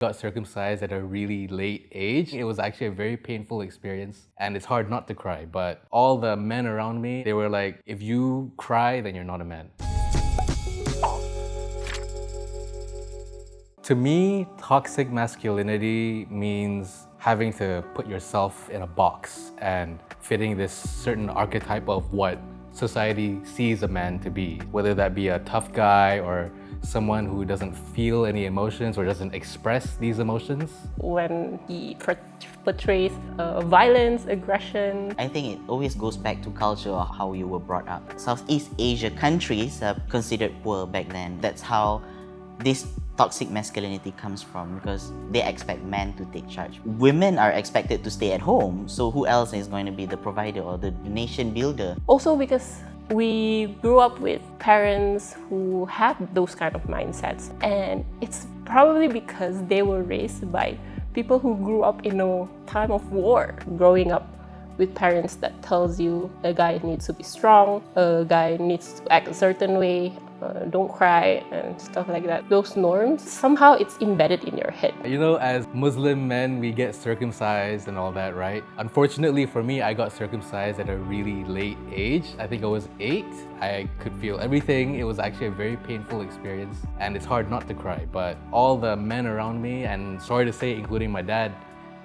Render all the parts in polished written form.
Got circumcised at a really late age. It was actually a very painful experience and it's hard not to cry, but all the men around me, they were like, if you cry, then you're not a man. To me, toxic masculinity means having to put yourself in a box and fitting this certain archetype of what society sees a man to be, whether that be a tough guy or someone who doesn't feel any emotions or doesn't express these emotions. When he portrays violence, aggression. I think it always goes back to culture or how you were brought up. Southeast Asia countries are considered poor back then. That's how this toxic masculinity comes from, because they expect men to take charge. Women are expected to stay at home, so who else is going to be the provider or the nation builder? Also because we grew up with parents who have those kind of mindsets, and it's probably because they were raised by people who grew up in a time of war. Growing up with parents that tells you a guy needs to be strong, a guy needs to act a certain way, don't cry and stuff like that. Those norms, somehow it's embedded in your head. You know, as Muslim men, we get circumcised and all that, right? Unfortunately for me, I got circumcised at a really late age. I think I was 8. I could feel everything. It was actually a very painful experience and it's hard not to cry. But all the men around me, and sorry to say, including my dad,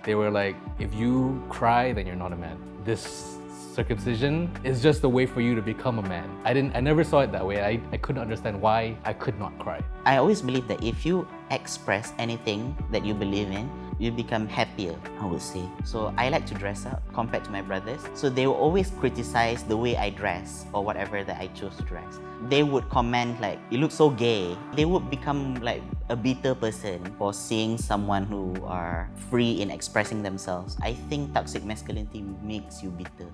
they were like, if you cry, then you're not a man. This circumcision is just a way for you to become a man. I never saw it that way. I couldn't understand why I could not cry. I always believe that if you express anything that you believe in, you become happier, I would say. So I like to dress up compared to my brothers. So they will always criticize the way I dress or whatever that I chose to dress. They would comment like, you look so gay. They would become like a bitter person for seeing someone who are free in expressing themselves. I think toxic masculinity makes you bitter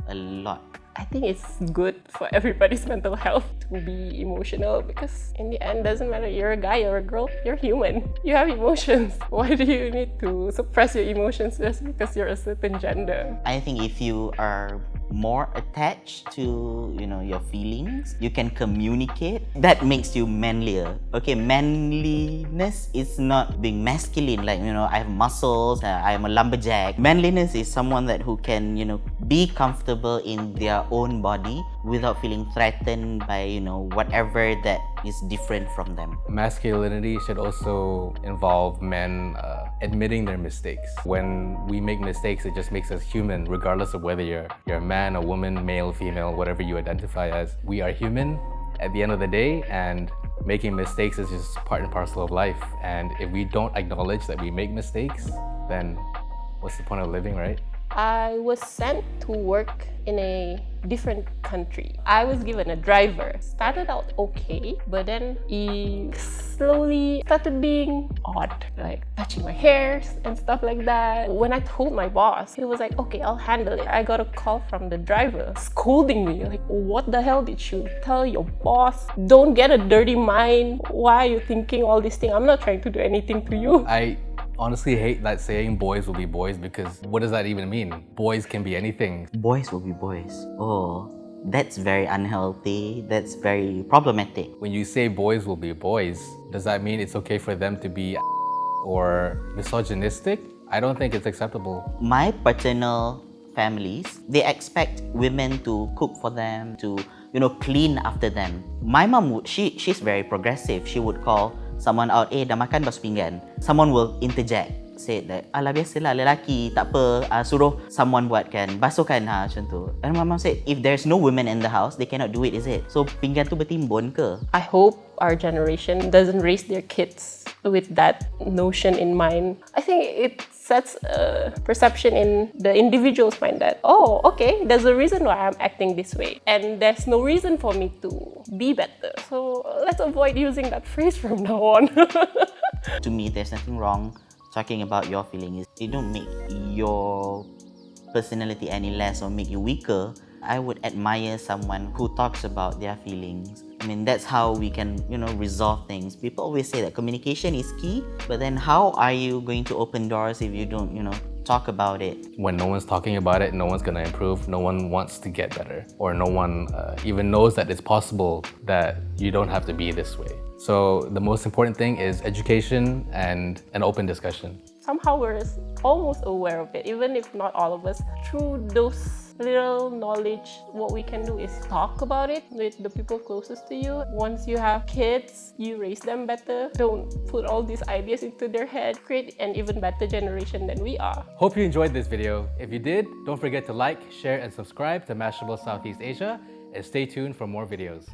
a lot. I think it's good for everybody's mental health to be emotional, because in the end, doesn't matter you're a guy or a girl, you're human. You have emotions. Why do you need to suppress your emotions just because you're a certain gender? I think if you are more attached to, your feelings, you can communicate. That makes you manlier. Okay, manliness is not being masculine, like, I have muscles, I'm a lumberjack. Manliness is someone who can, be comfortable in their own body without feeling threatened by, whatever that is different from them. Masculinity should also involve men admitting their mistakes. When we make mistakes, it just makes us human, regardless of whether you're a man, a woman, male, female, whatever you identify as. We are human at the end of the day, and making mistakes is just part and parcel of life. And if we don't acknowledge that we make mistakes, then what's the point of living, right? I was sent to work in a different country. I was given a driver. Started out okay, but then he slowly started being odd, like touching my hairs and stuff like that. When I told my boss, he was like, okay, I'll handle it. I got a call from the driver scolding me, like, what the hell did you tell your boss? Don't get a dirty mind. Why are you thinking all these things? I'm not trying to do anything to you. I honestly hate that saying boys will be boys, because what does that even mean? Boys can be anything. Boys will be boys. Oh, that's very unhealthy. That's very problematic. When you say boys will be boys, does that mean it's okay for them to be or misogynistic? I don't think it's acceptable. My paternal families, they expect women to cook for them, to clean after them. My mom, she's very progressive. She would call someone out, dah makan basuh pinggan. Someone will interject, say that, alah biasalah lelaki, tak apa, suruh someone buatkan, basuhkan, macam tu. And my mom said, if there's no women in the house, they cannot do it, is it? So pinggan tu bertimbun ke? I hope our generation doesn't raise their kids with that notion in mind. I think it sets a perception in the individual's mind that, oh, okay, there's a reason why I'm acting this way, and there's no reason for me to be better. So let's avoid using that phrase from now on. To me, there's nothing wrong talking about your feelings. It don't make your personality any less or make you weaker. I would admire someone who talks about their feelings. I mean, that's how we can, resolve things. People always say that communication is key, but then how are you going to open doors if you don't, talk about it? When no one's talking about it, no one's gonna improve. No one wants to get better, or no one even knows that it's possible that you don't have to be this way. So the most important thing is education and an open discussion. Somehow we're almost aware of it, even if not all of us. Through those little knowledge, what we can do is talk about it with the people closest to you. Once you have kids, you raise them better. Don't put all these ideas into their head. Create an even better generation than we are. Hope you enjoyed this video. If you did, don't forget to like, share, and subscribe to Mashable Southeast Asia, and stay tuned for more videos.